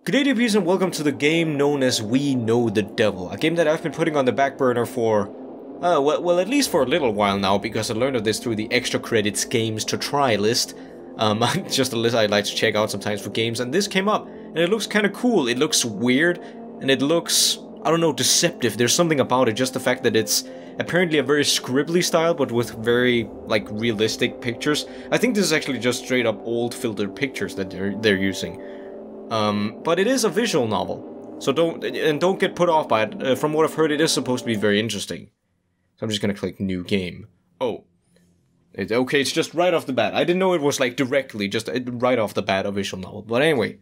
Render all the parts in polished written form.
Good day, peeps, and welcome to the game known as We Know the Devil, a game that I've been putting on the back burner for, well, at least for a little while now, because I learned of this through the extra credits games to try list. Just a list I like to check out sometimes for games, and this came up, and it looks kind of cool. It looks weird, and it looks, I don't know, deceptive. There's something about it, just the fact that it's apparently a very scribbly style, but with very, like, realistic pictures. I think this is actually just straight up old filtered pictures that they're using. But it is a visual novel, so don't get put off by it. From what I've heard, it is supposed to be very interesting. So I'm just gonna click New Game. Oh. Okay, it's just right off the bat. I didn't know it was, like, directly, just right off the bat a visual novel. But anyway.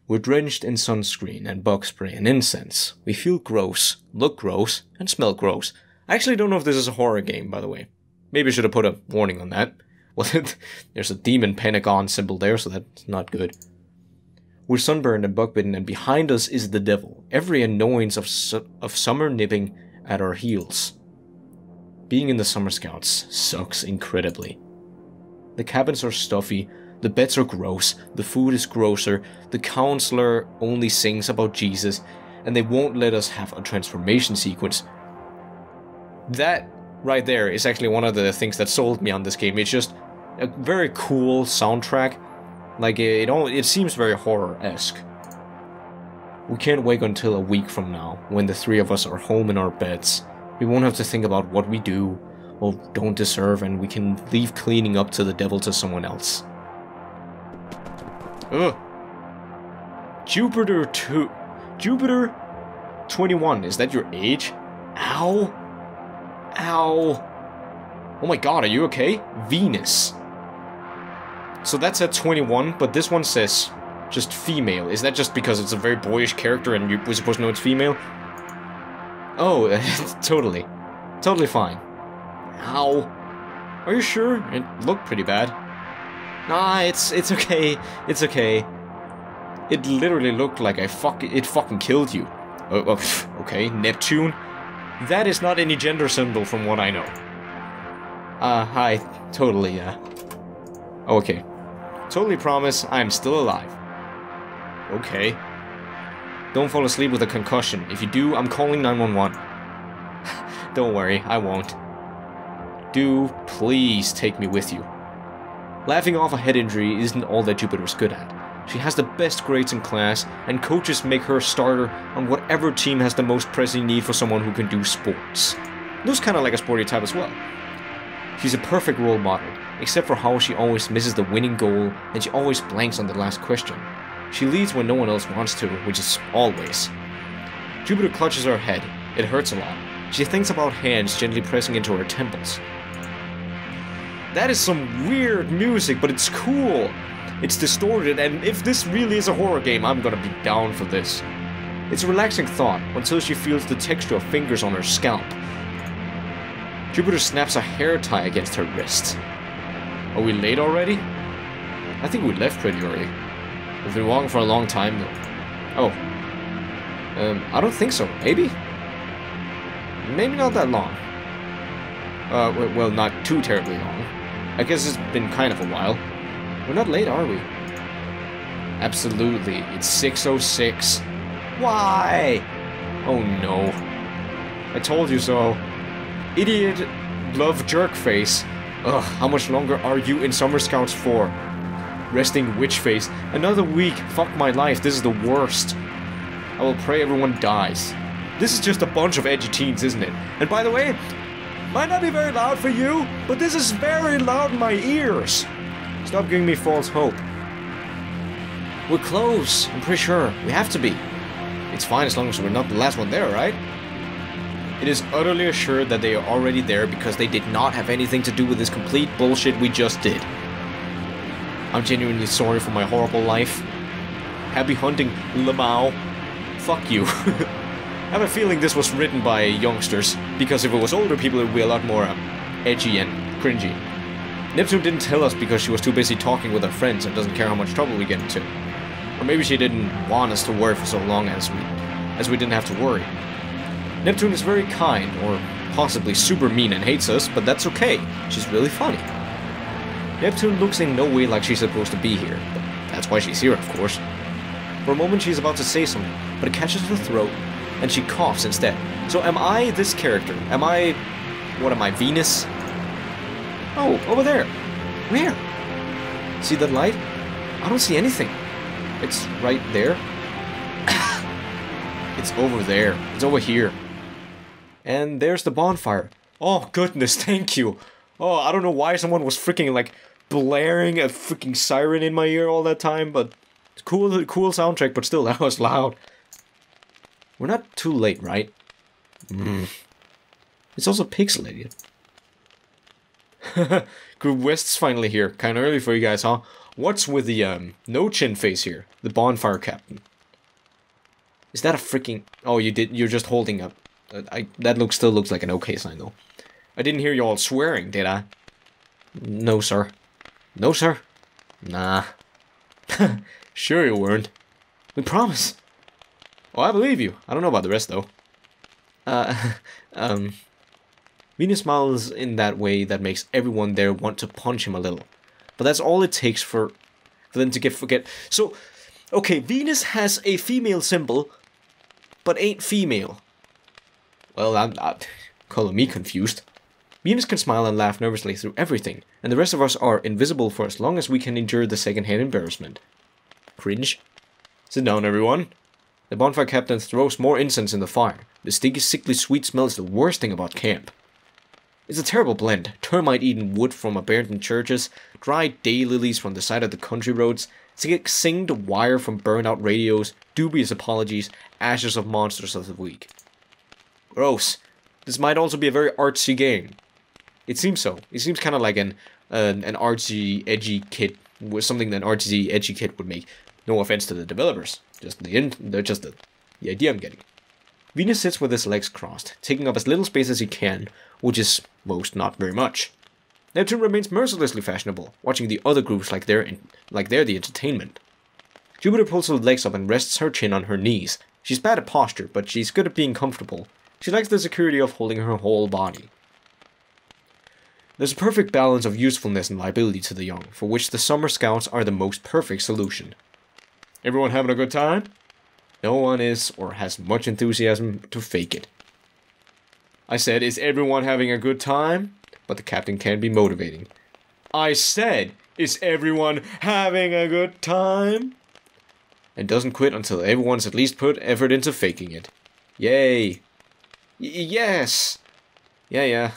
We're drenched in sunscreen and bug spray and incense. We feel gross, look gross, and smell gross. I actually don't know if this is a horror game, by the way. Maybe I should have put a warning on that. Well, there's a demon pentagon symbol there, so that's not good. We're sunburned and bug-bitten, and behind us is the devil, every annoyance of summer nipping at our heels. Being in the Summer Scouts sucks incredibly. The cabins are stuffy, the beds are gross, the food is grosser, the counselor only sings about Jesus, and they won't let us have a transformation sequence. That right there is actually one of the things that sold me on this game. It's just a very cool soundtrack. Like, it seems very horror-esque. We can't wait until a week from now, when the three of us are home in our beds. We won't have to think about what we do or don't deserve, and we can leave cleaning up to the devil to someone else. Ugh. Jupiter 21, is that your age? Ow. Ow. Oh my god, are you okay? Venus. So that's at 21, but this one says just female. Is that just because it's a very boyish character and we're supposed to know it's female? Oh, totally. Totally fine. Ow. Are you sure? It looked pretty bad. Nah, it's okay. It's okay. It literally looked like it fucking killed you. Okay, Neptune. That is not any gender symbol from what I know. Hi. Totally, okay. Totally promise I'm still alive. Okay. Don't fall asleep with a concussion. If you do, I'm calling 911. Don't worry, I won't. Do please take me with you. Laughing off a head injury isn't all that Jupiter's good at. She has the best grades in class, and coaches make her a starter on whatever team has the most pressing need for someone who can do sports. Looks kinda like a sporty type as well. She's a perfect role model, except for how she always misses the winning goal and she always blanks on the last question. She leads when no one else wants to, which is always. Jupiter clutches her head. It hurts a lot. She thinks about hands gently pressing into her temples. That is some weird music, but it's cool. It's distorted, and if this really is a horror game, I'm gonna be down for this. It's a relaxing thought, until she feels the texture of fingers on her scalp. Jupiter snaps a hair tie against her wrist. Are we late already? I think we left pretty early. We've been walking for a long time though. Oh. I don't think so. Maybe? Maybe not that long. Well, not too terribly long. I guess it's been kind of a while. We're not late, are we? Absolutely. It's 6:06. Why? Oh no. I told you so. Idiot love jerk face. Ugh, how much longer are you in Summer Scouts for? Resting witch face. Another week. Fuck my life. This is the worst. I will pray everyone dies. This is just a bunch of edgy teens, isn't it? And by the way, might not be very loud for you, but this is very loud in my ears. Stop giving me false hope. We're close. I'm pretty sure. We have to be. It's fine as long as we're not the last one there, right? It is utterly assured that they are already there because they did not have anything to do with this complete bullshit we just did. I'm genuinely sorry for my horrible life. Happy hunting, Lamau. Fuck you. I have a feeling this was written by youngsters, because if it was older people it would be a lot more edgy and cringy. Neptune didn't tell us because she was too busy talking with her friends and doesn't care how much trouble we get into. Or maybe she didn't want us to worry for so long as we didn't have to worry. Neptune is very kind, or possibly super mean and hates us, but that's okay. She's really funny. Neptune looks in no way like she's supposed to be here, but that's why she's here, of course. For a moment she's about to say something, but it catches her throat, and she coughs instead. So am I this character? Am I... what am I, Venus? Oh, over there. Where? See that light? I don't see anything. It's right there. It's over there. It's over here. And there's the bonfire. Oh, goodness, thank you. Oh, I don't know why someone was freaking, like, blaring a freaking siren in my ear all that time, but it's cool soundtrack, but still, that was loud. We're not too late, right? It's also pixelated. Group West's finally here. Kinda early for you guys, huh? What's with the, no chin face here? The bonfire captain. Is that a freaking... oh, you're just holding up. That still looks like an okay sign, though. I didn't hear you all swearing, did I? No, sir. No, sir? Nah. Sure you weren't. We promise. Oh, I believe you. I don't know about the rest, though. Venus smiles in that way that makes everyone there want to punch him a little. But that's all it takes for them to forget. So, okay, Venus has a female symbol, but ain't female. Well, I'm calling me confused. Venus can smile and laugh nervously through everything, and the rest of us are invisible for as long as we can endure the second-hand embarrassment. Cringe. Sit down, everyone. The bonfire captain throws more incense in the fire. The stinky, sickly sweet smell is the worst thing about camp. It's a terrible blend. Termite-eaten wood from abandoned churches, dried daylilies from the side of the country roads, singed wire from burned-out radios, dubious apologies, ashes of monsters of the week. Gross. This might also be a very artsy game. It seems so. It seems kind of like an artsy, edgy kid, something that an artsy, edgy kid would make. No offense to the developers. Just the idea I'm getting. Venus sits with his legs crossed, taking up as little space as he can, which is most not very much. Neptune remains mercilessly fashionable, watching the other groups like they're the entertainment. Jupiter pulls her legs up and rests her chin on her knees. She's bad at posture, but she's good at being comfortable. She likes the security of holding her whole body. There's a perfect balance of usefulness and liability to the young, for which the summer scouts are the most perfect solution. Everyone having a good time? No one is, or has much enthusiasm to fake it. I said, is everyone having a good time? But the captain can be motivating. I said, is everyone having a good time? And doesn't quit until everyone's at least put effort into faking it. Yay. Yes. Yeah.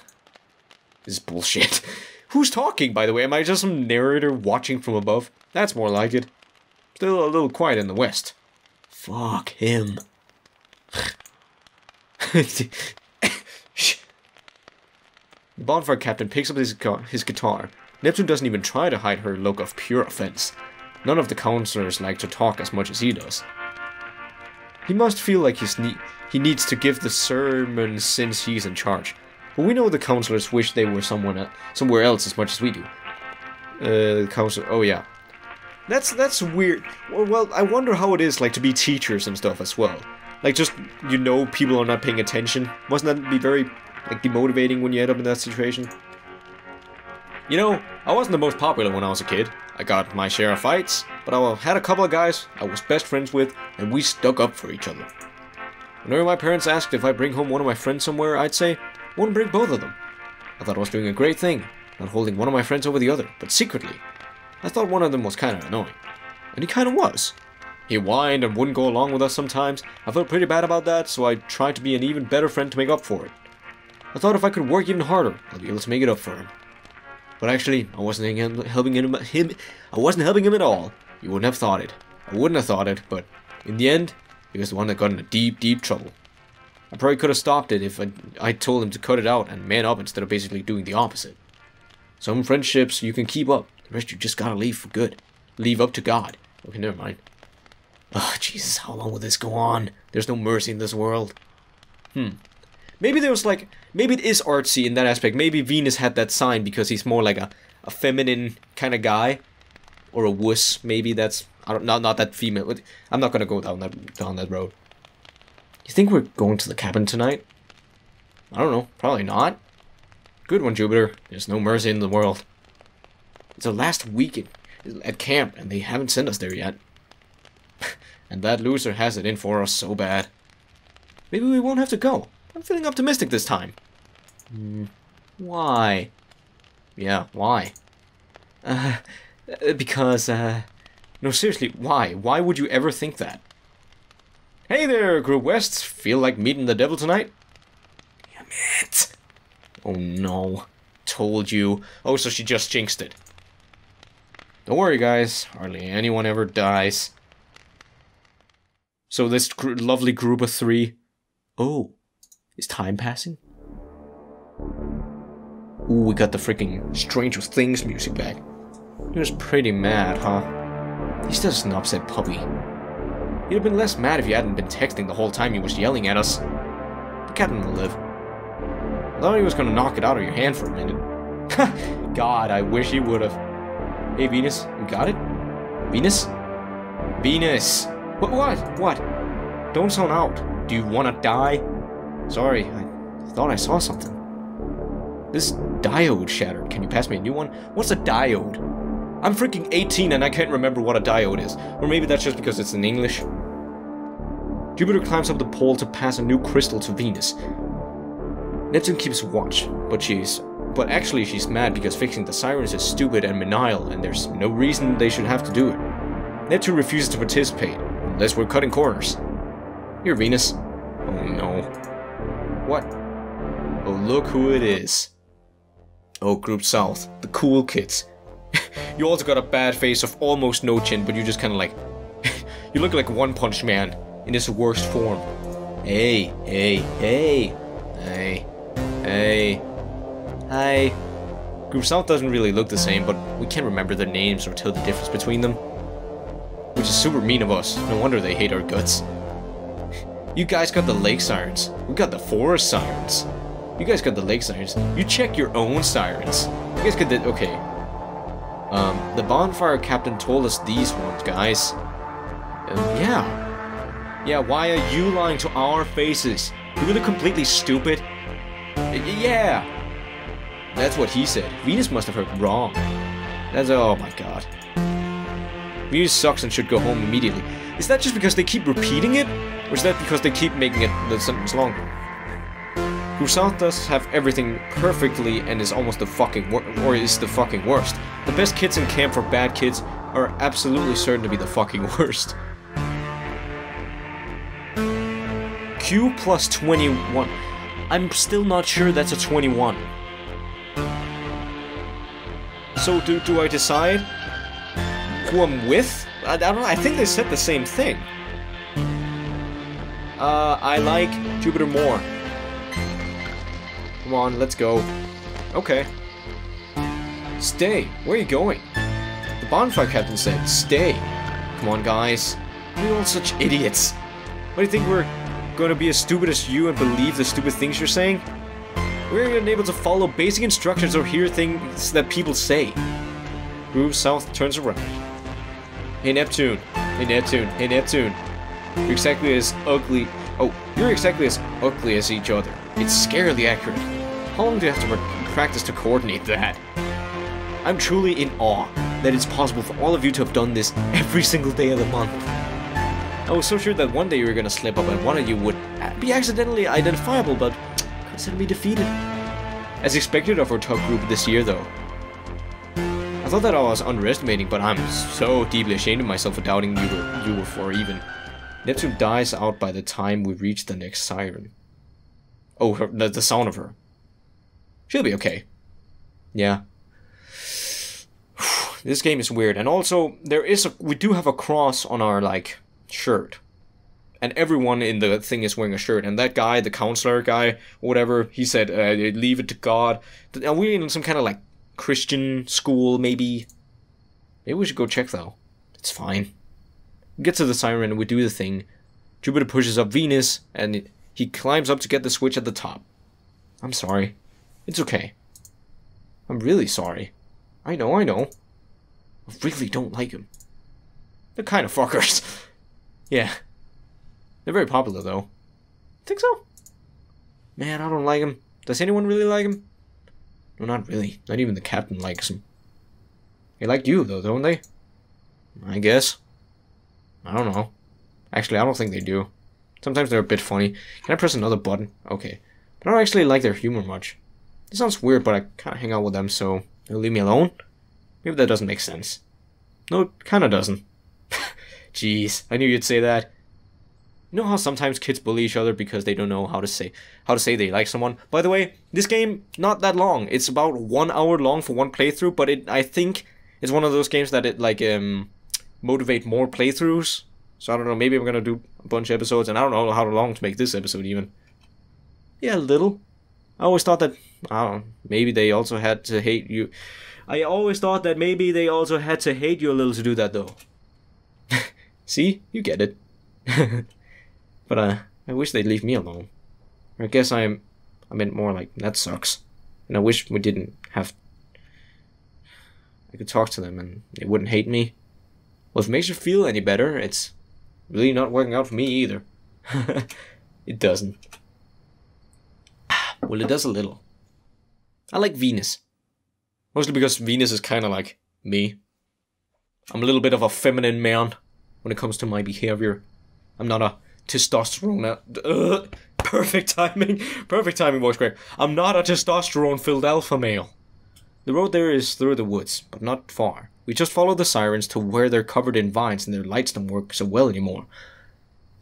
This is bullshit. Who's talking, by the way? Am I just some narrator watching from above? That's more like it. Still a little quiet in the west. Fuck him. The bonfire captain picks up his guitar. Neptune doesn't even try to hide her look of pure offense. None of the counselors like to talk as much as he does. He must feel like he needs to give the sermon since he's in charge. But we know the counselors wish they were somewhere else as much as we do. The counselor... oh yeah. That's weird. Well, I wonder how it is like to be teachers and stuff as well. Like just, people are not paying attention. Wasn't that be very, like, demotivating when you end up in that situation? I wasn't the most popular when I was a kid. I got my share of fights, but I had a couple of guys I was best friends with, and we stuck up for each other. Whenever my parents asked if I'd bring home one of my friends somewhere, I'd say, I wouldn't bring both of them. I thought I was doing a great thing, not holding one of my friends over the other, but secretly, I thought one of them was kind of annoying. And he kind of was. He whined and wouldn't go along with us sometimes. I felt pretty bad about that, so I tried to be an even better friend to make up for it. I thought if I could work even harder, I'd be able to make it up for him. But actually, I wasn't helping him at all. You wouldn't have thought it. I wouldn't have thought it, but in the end, he was the one that got into deep, deep trouble. I probably could have stopped it if I told him to cut it out and man up instead of basically doing the opposite. Some friendships you can keep up, the rest you just gotta leave for good. Leave up to God. Okay, never mind. Oh, Jesus, how long will this go on? There's no mercy in this world. Maybe it is artsy in that aspect. Maybe Venus had that sign because he's more like a feminine kind of guy. Or a wuss, maybe that's... not that female. I'm not gonna go down that road. You think we're going to the cabin tonight? I don't know. Probably not. Good one, Jupiter. There's no mercy in the world. It's our last week at camp, and they haven't sent us there yet. And that loser has it in for us so bad. Maybe we won't have to go. I'm feeling optimistic this time. Why? Yeah, why? Because, no, seriously, why? Why would you ever think that? Hey there, Group West. Feel like meeting the devil tonight? Damn it. Oh no. Told you. Oh, so she just jinxed it. Don't worry, guys. Hardly anyone ever dies. So this lovely group of 3. Oh. Is time passing? Ooh, we got the freaking Stranger Things music back. He was pretty mad, huh? He's just an upset puppy. He'd have been less mad if you hadn't been texting the whole time he was yelling at us. The captain will live. I thought he was gonna knock it out of your hand for a minute. God, I wish he would've. Hey, Venus, you got it? Venus? Venus! What? Don't zone out. Do you wanna die? Sorry, I thought I saw something. This diode shattered. Can you pass me a new one? What's a diode? I'm freaking 18 and I can't remember what a diode is. Or maybe that's just because it's in English. Jupiter climbs up the pole to pass a new crystal to Venus. Neptune keeps watch, but actually she's mad because fixing the sirens is stupid and menial and there's no reason they should have to do it. Neptune refuses to participate, unless we're cutting corners. Here, Venus. Oh no. What? Oh, look who it is. Oh, Group South, the cool kids. You also got a bad face of almost no chin, but you just kind of like... you look like One Punch Man in his worst form. Hey. Hi. Group South doesn't really look the same, but we can't remember their names or tell the difference between them. Which is super mean of us. No wonder they hate our guts. You guys got the lake sirens. We got the forest sirens. You guys got the lake sirens. You check your own sirens. You guys got the... Okay. The bonfire captain told us these ones, guys. Yeah, why are you lying to our faces? You really completely stupid? Yeah! That's what he said. Venus must have heard wrong. That's... Oh my god. Venus sucks and should go home immediately. Is that just because they keep repeating it? Or is that because they keep making the sentence longer? Group South does have everything perfectly and is almost the fucking worst. The best kids in camp for bad kids are absolutely certain to be the fucking worst. Q plus 21. I'm still not sure that's a 21. So do I decide who I'm with? I don't know, I think they said the same thing. I like Jupiter more. Come on, let's go. Okay. Stay. Where are you going? The bonfire captain said, stay. Come on, guys. We're all such idiots. What do you think we're going to be as stupid as you and believe the stupid things you're saying? We're unable to follow basic instructions or hear things that people say. Group South turns around. Hey, Neptune. Hey, Neptune. Hey, Neptune. You're exactly as ugly... Oh, you're exactly as ugly as each other. It's scarily accurate. How long do you have to practice to coordinate that? I'm truly in awe that it's possible for all of you to have done this every single day of the month. I was so sure that one day you were gonna slip up and one of you would be accidentally identifiable, but consider me defeated. As expected of our top group this year, though. I thought that I was underestimating, but I'm so deeply ashamed of myself for doubting you were for even. Neptune dies out by the time we reach the next siren. Oh, the sound of her. She'll be okay. Yeah. This game is weird. And also, we do have a cross on our, like, shirt. And everyone in the thing is wearing a shirt. And that guy, the counselor guy, or whatever, he said, leave it to God. Are we in some kind of, like, Christian school, maybe? Maybe we should go check, though. It's fine. We get to the siren and we do the thing. Jupiter pushes up Venus, and he climbs up to get the switch at the top. I'm sorry. It's okay. I'm really sorry. I know. I really don't like him. They're kind of fuckers. Yeah. They're very popular, though. Think so? Man, I don't like him. Does anyone really like him? No, not really. Not even the captain likes him. They like you, though, don't they? I guess. I don't know. Actually, I don't think they do. Sometimes they're a bit funny. Can I press another button? Okay. But I don't actually like their humor much. It sounds weird, but I can't hang out with them, so they'll leave me alone? Maybe that doesn't make sense. No, it kinda doesn't. Jeez, I knew you'd say that. You know how sometimes kids bully each other because they don't know how to say they like someone? By the way, this game, not that long. It's about 1 hour long for one playthrough, but I think it's one of those games that it, like, motivate more playthroughs. So I don't know, maybe I'm gonna do a bunch of episodes, and I don't know how long to make this episode even. Yeah, a little. I always thought that, I don't know, maybe they also had to hate you. I always thought that maybe they also had to hate you a little to do that, though. See? You get it. But, I wish they'd leave me alone. I guess I meant more like, that sucks. And I wish we didn't have... I could talk to them and they wouldn't hate me. Well, if it makes you feel any better, it's really not working out for me either. It doesn't. Well, it does a little. I like Venus. Mostly because Venus is kind of like me. I'm a little bit of a feminine man when it comes to my behavior. I'm not a testosterone... perfect timing. Perfect timing, voice crack. I'm not a testosterone-filled alpha male. The road there is through the woods, but not far. We just follow the sirens to where they're covered in vines and their lights don't work so well anymore.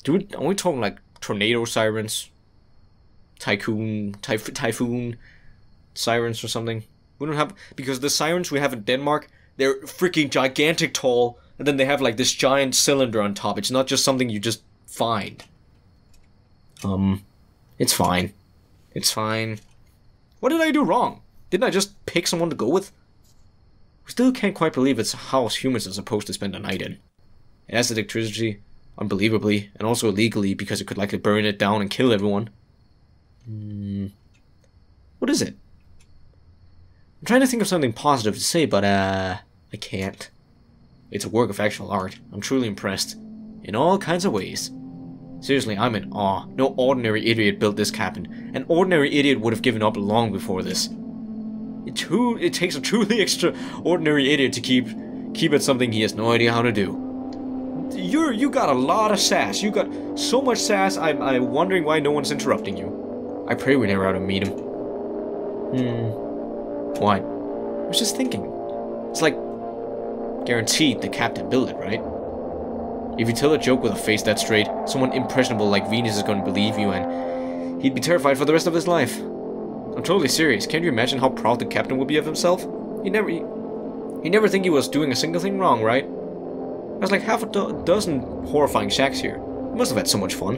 Are we talking like tornado sirens? Typhoon sirens or something? We don't have... Because the sirens we have in Denmark, they're freaking gigantic tall, and then they have like this giant cylinder on top. It's not just something you just find. It's fine. It's fine. What did I do wrong? Didn't I just pick someone to go with? We still can't quite believe it's a house humans are supposed to spend a night in. It has electricity, unbelievably, and also illegally because it could likely burn it down and kill everyone. What is it? I'm trying to think of something positive to say, but I can't. It's a work of actual art. I'm truly impressed. In all kinds of ways. Seriously, I'm in awe. No ordinary idiot built this cabin. An ordinary idiot would have given up long before this. It takes a truly extraordinary idiot to keep at something he has no idea how to do. You got a lot of sass. You got so much sass, I'm wondering why no one's interrupting you. I pray we never have to meet him. Why? I was just thinking. It's like guaranteed the captain built it, right? If you tell a joke with a face that straight, someone impressionable like Venus is going to believe you, and he'd be terrified for the rest of his life. I'm totally serious. Can't you imagine how proud the captain would be of himself? He'd never think he was doing a single thing wrong, right? There's like half a dozen horrifying shacks here. He must have had so much fun.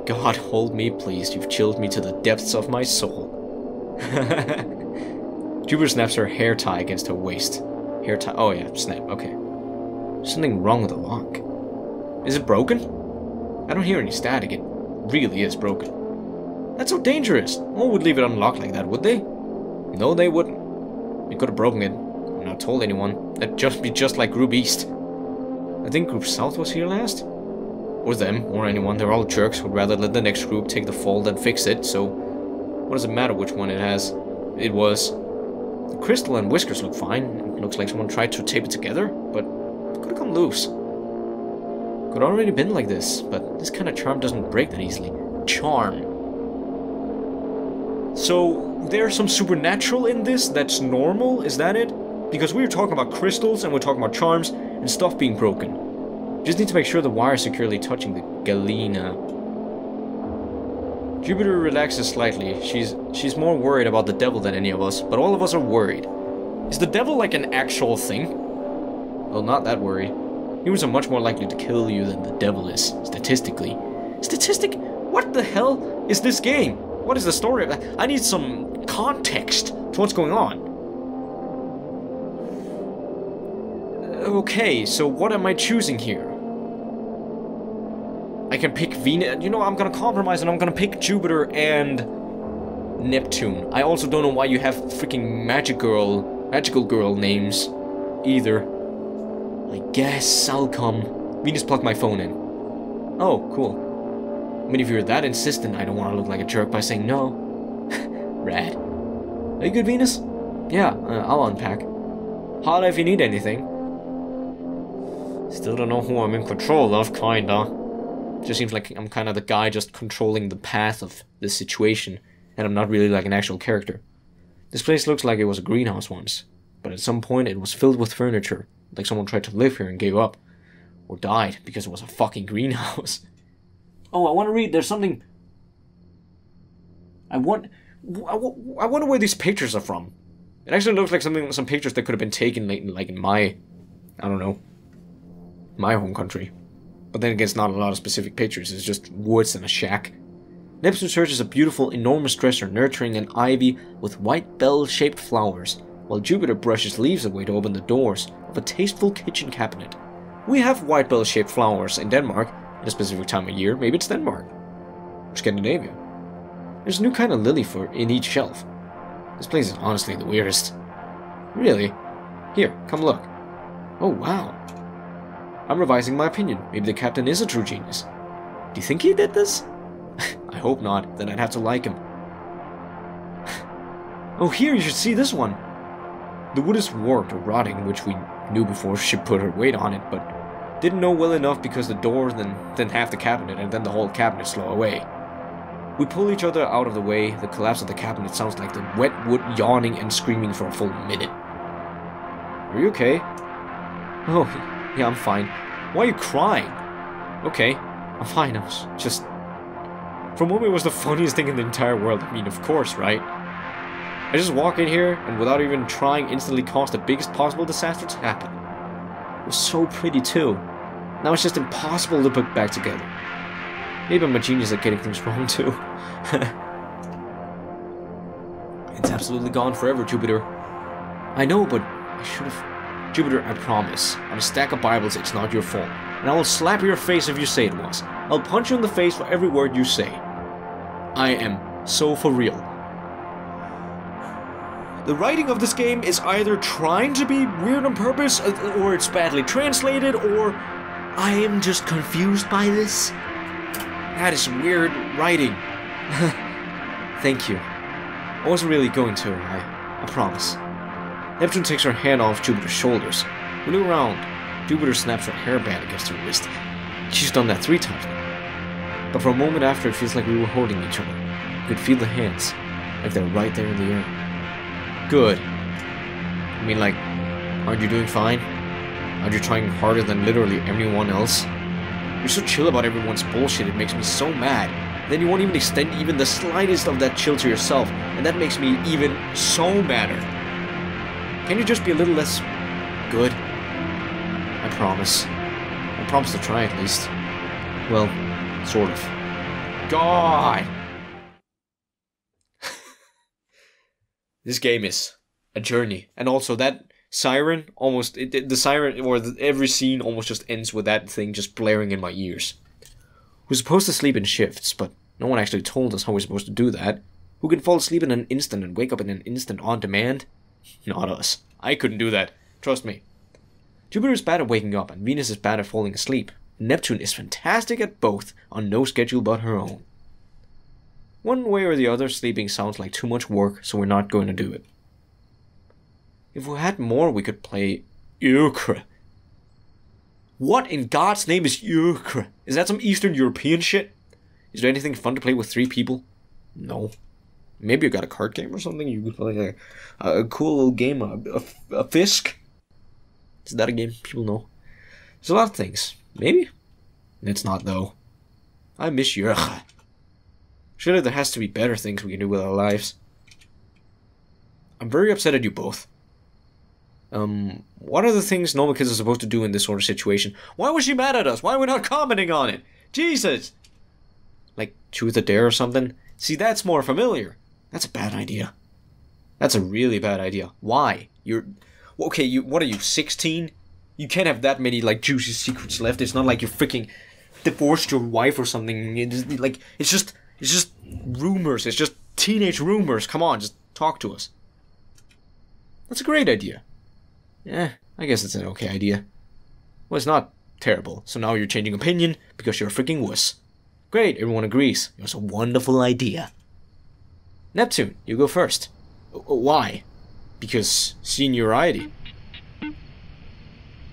God, hold me, please. You've chilled me to the depths of my soul. Jupiter snaps her hair tie against her waist. Hair tie. Oh yeah, snap. Okay. Something wrong with the lock. Is it broken? I don't hear any static. It really is broken. That's so dangerous. No one would leave it unlocked like that, would they? No, they wouldn't. They could have broken it. I'm not told anyone. That'd just be just like Group East. I think Group South was here last. Or them, or anyone. They're all jerks who'd rather let the next group take the fall than fix it, so... What does it matter which one it has? It was. The crystal and whiskers look fine. It looks like someone tried to tape it together, but it could have come loose. Could already been like this, but this kind of charm doesn't break that easily. Charm. So, there's some supernatural in this that's normal? Is that it? Because we were talking about crystals, and we're talking about charms, and stuff being broken. Just need to make sure the wire is securely touching the galena. Jupiter relaxes slightly. She's more worried about the devil than any of us, but all of us are worried. Is the devil like an actual thing? Well, not that worried. Humans are much more likely to kill you than the devil is, statistically. Statistic? What the hell is this game? What is the story of that? I need some context to what's going on. Okay, so what am I choosing here? I can pick Venus. You know, I'm gonna compromise and I'm gonna pick Jupiter and Neptune. I also don't know why you have freaking magical girl names either. I guess I'll come. Venus plugged my phone in. Oh, cool. I mean, if you're that insistent, I don't want to look like a jerk by saying no. Rad. Are you good, Venus? Yeah, I'll unpack. Holla if you need anything. Still don't know who I'm in control of, kinda. Just seems like I'm kind of the guy just controlling the path of this situation, and I'm not really like an actual character. This place looks like it was a greenhouse once, but at some point it was filled with furniture, like someone tried to live here and gave up. Or died, because it was a fucking greenhouse. Oh, I want to read, there's something... I wonder where these pictures are from. It actually looks like some pictures that could have been taken like in my... I don't know. My home country. But then again, it's not a lot of specific pictures, it's just woods and a shack. Neptune searches a beautiful, enormous dresser nurturing an ivy with white bell-shaped flowers, while Jupiter brushes leaves away to open the doors of a tasteful kitchen cabinet. We have white bell-shaped flowers in Denmark, at a specific time of year. Maybe it's Denmark. Or Scandinavia. There's a new kind of lily in each shelf. This place is honestly the weirdest. Really? Here, come look. Oh, wow. I'm revising my opinion. Maybe the captain is a true genius. Do you think he did this? I hope not, then I'd have to like him. Oh, here, you should see this one. The wood is warped or rotting, which we knew before she put her weight on it, but didn't know well enough because the door, then half the cabinet, and then the whole cabinet slow away. We pull each other out of the way. The collapse of the cabinet sounds like the wet wood yawning and screaming for a full minute. Are you okay? Oh, yeah, I'm fine. Why are you crying? Okay, I'm fine, I was just... For a moment it was the funniest thing in the entire world. I mean, of course, right? I just walk in here, and without even trying, instantly cause the biggest possible disaster to happen. It was so pretty too. Now it's just impossible to put back together. Maybe I'm a genius at getting things wrong too. It's absolutely gone forever, Jupiter. I know, but I should have... Jupiter, I promise. On a stack of Bibles, it's not your fault. And I will slap your face if you say it was. I'll punch you in the face for every word you say. I am so for real. The writing of this game is either trying to be weird on purpose, or it's badly translated, or I am just confused by this. That is weird writing. Thank you. I wasn't really going to, I promise. Neptune takes her hand off Jupiter's shoulders. We look around. Jupiter snaps her hairband against her wrist. She's done that 3 times now. But for a moment after, it feels like we were holding each other. You could feel the hands, like they're right there in the air. Good. I mean, like, aren't you doing fine? Aren't you trying harder than literally everyone else? You're so chill about everyone's bullshit, it makes me so mad. Then you won't even extend even the slightest of that chill to yourself, and that makes me even so madder. Can you just be a little less good? I promise. I promise to try at least. Well, sort of. God! This game is a journey. And also that siren, almost, the siren, or every scene almost just ends with that thing just blaring in my ears. We're supposed to sleep in shifts, but no one actually told us how we're supposed to do that. Who can fall asleep in an instant and wake up in an instant on demand? Not us. I couldn't do that. Trust me. Jupiter is bad at waking up, and Venus is bad at falling asleep. Neptune is fantastic at both, on no schedule but her own. One way or the other, sleeping sounds like too much work, so we're not going to do it. If we had more, we could play Euchre. What in God's name is Euchre? Is that some Eastern European shit? Is there anything fun to play with 3 people? No. Maybe you got a card game or something? You could play a cool little game, a Fisk? Is that a game people know? There's a lot of things. Maybe? It's not, though. I miss Euchre. Surely there has to be better things we can do with our lives. I'm very upset at you both. What are the things normal kids are supposed to do in this sort of situation? Why was she mad at us? Why are we not commenting on it? Jesus! Like, truth or dare or something? See, that's more familiar. That's a bad idea. That's a really bad idea. Why? You're... Okay, what are you, 16? You can't have that many, like, juicy secrets left. It's not like you freaking divorced your wife or something. It's just rumors. It's just teenage rumors. Come on, just talk to us. That's a great idea. Yeah, I guess it's an okay idea. Well, it's not terrible. So now you're changing opinion because you're a freaking wuss. Great, everyone agrees. It was a wonderful idea. Neptune, you go first. Why? Because seniority.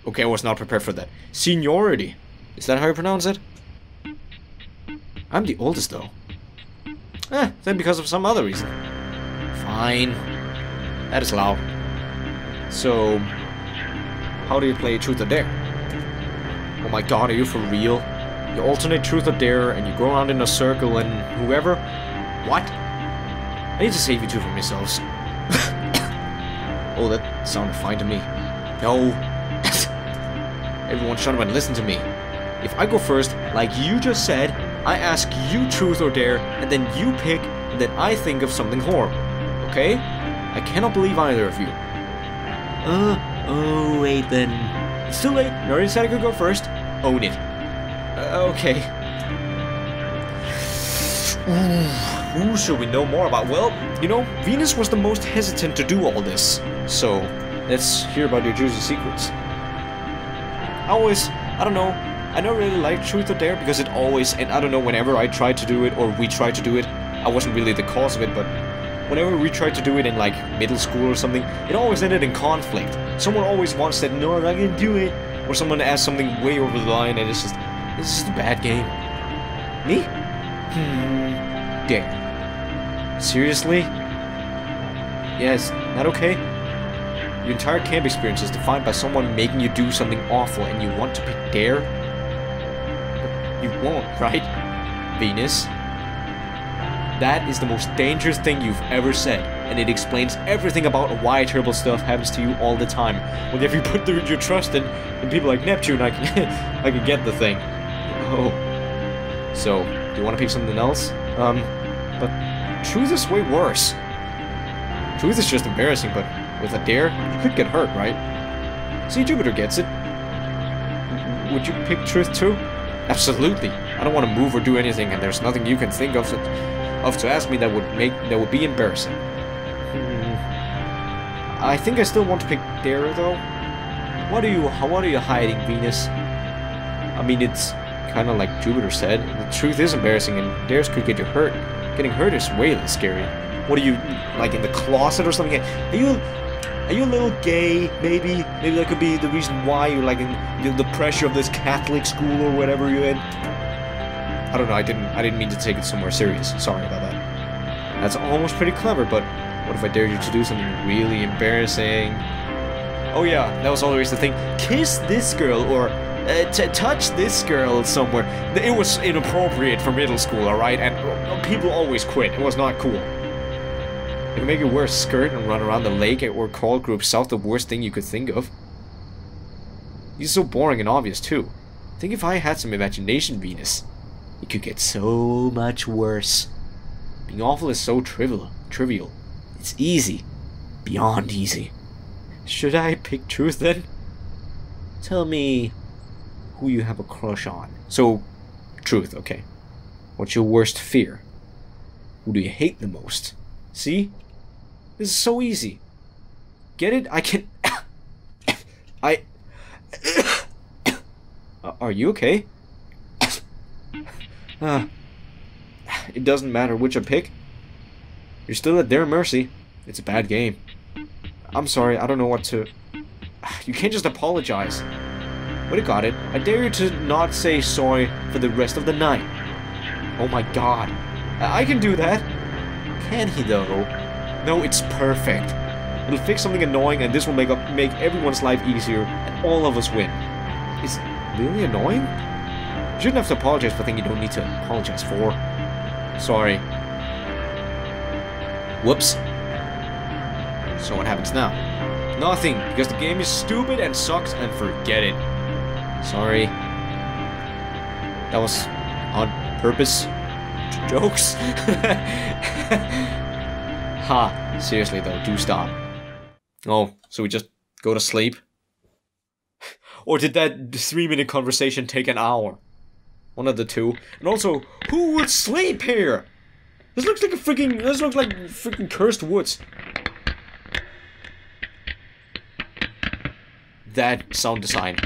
Okay, I was not prepared for that. Seniority. Is that how you pronounce it? I'm the oldest, though. Then because of some other reason. Fine. That is loud. So, how do you play Truth or Dare? Oh my god, are you for real? You alternate Truth or Dare, and you go around in a circle, and whoever... What? I need to save you two from yourselves. Oh, that sounded fine to me. No. Everyone shut up and listen to me. If I go first, like you just said, I ask you Truth or Dare, and then you pick, and then I think of something horrible. Okay? I cannot believe either of you. Oh, wait then. It's too late. You already said I could go first. Own it. Okay. Who should we know more about? Well, you know, Venus was the most hesitant to do all this. So, let's hear about your juicy secrets. I don't know, I don't really like Truth or Dare because it always, and I don't know, whenever I tried to do it, or we tried to do it, I wasn't really the cause of it, but whenever we tried to do it in like middle school or something, it always ended in conflict. Someone always once said, no, I'm not gonna do it, or someone asked something way over the line, and it's just a bad game. Me? Dare. Seriously? Yes, not okay? Your entire camp experience is defined by someone making you do something awful and you want to pick Dare? But you won't, right? Venus? That is the most dangerous thing you've ever said, and it explains everything about why terrible stuff happens to you all the time. Whenever you put your trust in people like Neptune, I can get the thing. Oh. So, do you want to pick something else? But Truth is way worse. Truth is just embarrassing, but with a Dare, you could get hurt, right? See, Jupiter gets it. Would you pick Truth too? Absolutely. I don't want to move or do anything, and there's nothing you can think of to ask me that would be embarrassing. I think I still want to pick Dare though. What are you hiding, Venus? I mean, it's kind of like Jupiter said. The Truth is embarrassing, and Dares could get you hurt. Getting hurt is way less scary. What are you, like, in the closet or something? Are you a little gay, maybe? Maybe that could be the reason why you're, like, in the pressure of this Catholic school or whatever you're in. I don't know, I didn't mean to take it somewhere serious. Sorry about that. That's almost pretty clever, but what if I dared you to do something really embarrassing? Oh yeah, that was always the thing. Kiss this girl, or touch this girl somewhere. It was inappropriate for middle school, alright? And people always quit. It was not cool. You can make you wear a skirt and run around the lake or call group South the worst thing you could think of. He's so boring and obvious too. Think if I had some imagination, Venus. It could get so much worse. Being awful is so trivial. It's easy. Beyond easy. Should I pick Truth then? Tell me who you have a crush on. So, Truth, okay. What's your worst fear? Who do you hate the most? See? This is so easy. Get it? I can... Are you okay? It doesn't matter which I pick. You're still at their mercy. It's a bad game. I'm sorry, I don't know what to... You can't just apologize. But I got it. I dare you to not say sorry for the rest of the night. Oh my god. I can do that. Can he though? No, it's perfect. It'll fix something annoying and this will make everyone's life easier and all of us win. Is it really annoying? You shouldn't have to apologize for things you don't need to apologize for. Sorry. Whoops. So what happens now? Nothing, because the game is stupid and sucks and forget it. Sorry. That was on purpose. Jokes. Ha, seriously though, do stop. Oh, so we just go to sleep? Or did that 3-minute conversation take an hour? One of the two. And also, who would sleep here? This looks like freaking cursed woods. That sound design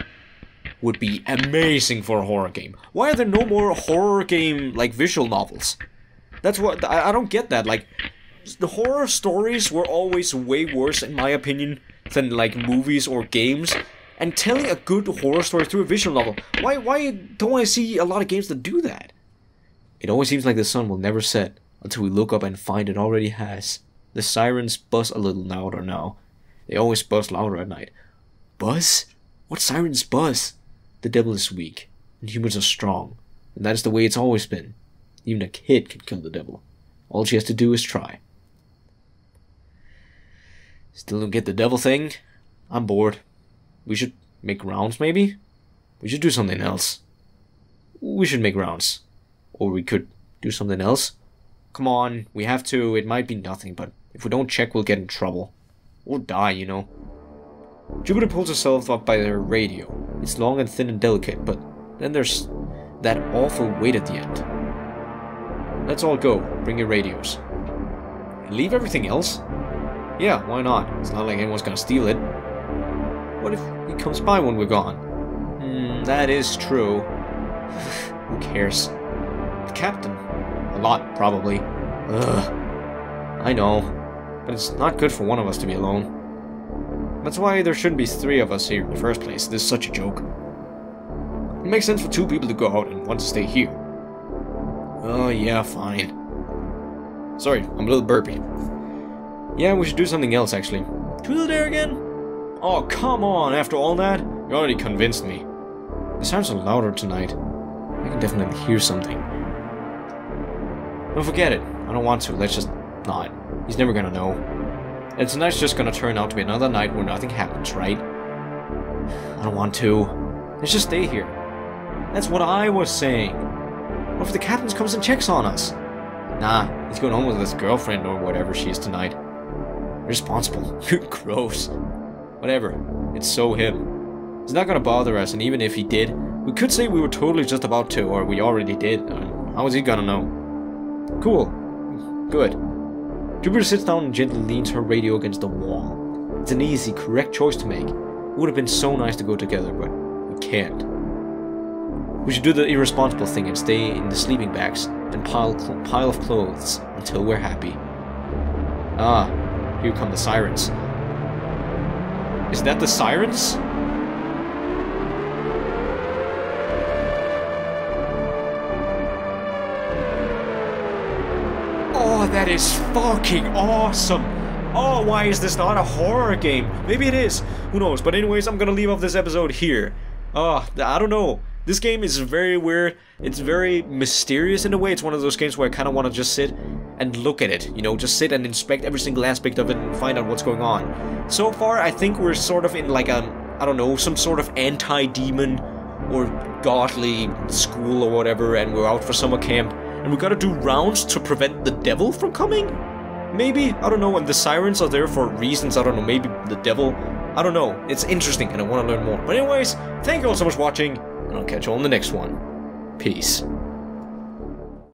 would be amazing for a horror game. Why are there no more horror game, like, visual novels? That's what, I don't get that, like, the horror stories were always way worse, in my opinion, than, like, movies or games, and telling a good horror story through a visual novel. Why don't I see a lot of games that do that? It always seems like the sun will never set until we look up and find it already has. The sirens buzz a little louder now. They always buzz louder at night. Buzz? What sirens buzz? The devil is weak, and humans are strong, and that is the way it's always been. Even a kid can kill the devil. All she has to do is try. Still don't get the devil thing? I'm bored. We should make rounds, maybe? We should do something else. We should make rounds. Or we could do something else. Come on, we have to. It might be nothing, but if we don't check, we'll get in trouble. Or die, you know. Jupiter pulls herself up by her radio. It's long and thin and delicate, but then there's that awful weight at the end. Let's all go. Bring your radios. And leave everything else? Yeah, why not? It's not like anyone's gonna steal it. What if he comes by when we're gone? That is true. Who cares? The captain. A lot, probably. Ugh. I know. But it's not good for one of us to be alone. That's why there shouldn't be 3 of us here in the first place. This is such a joke. It makes sense for 2 people to go out and one to stay here. Oh, yeah, fine. Sorry, I'm a little burpy. Yeah, we should do something else, actually. Truth there again? Oh, come on, after all that? You already convinced me. The sounds are louder tonight. I can definitely hear something. Don't forget it. I don't want to. Let's just not. He's never gonna know. And tonight's just gonna turn out to be another night where nothing happens, right? I don't want to. Let's just stay here. That's what I was saying. What if the captain comes and checks on us? Nah, he's going home with his girlfriend or whatever she is tonight. Irresponsible. Gross. Whatever. It's so him. He's not gonna bother us, and even if he did, we could say we were totally just about to, or we already did. How is he gonna know? Cool. Good. Jupiter sits down and gently leans her radio against the wall. It's an easy, correct choice to make. It would have been so nice to go together, but we can't. We should do the irresponsible thing and stay in the sleeping bags and pile of clothes until we're happy. Ah, here come the sirens. Is that the sirens? Oh, that is fucking awesome! Oh, why is this not a horror game? Maybe it is. Who knows? But anyways, I'm gonna leave off this episode here. I don't know. This game is very weird. It's very mysterious in a way. It's one of those games where I kind of want to just sit and look at it. You know, just sit and inspect every single aspect of it and find out what's going on. So far, I think we're sort of in like a, I don't know, some sort of anti-demon or godly school or whatever, and we're out for summer camp. And we gotta do rounds to prevent the devil from coming? Maybe? I don't know, and the sirens are there for reasons, I don't know, maybe the devil? I don't know. It's interesting and I want to learn more. But anyways, thank you all so much for watching, and I'll catch you on the next one. Peace.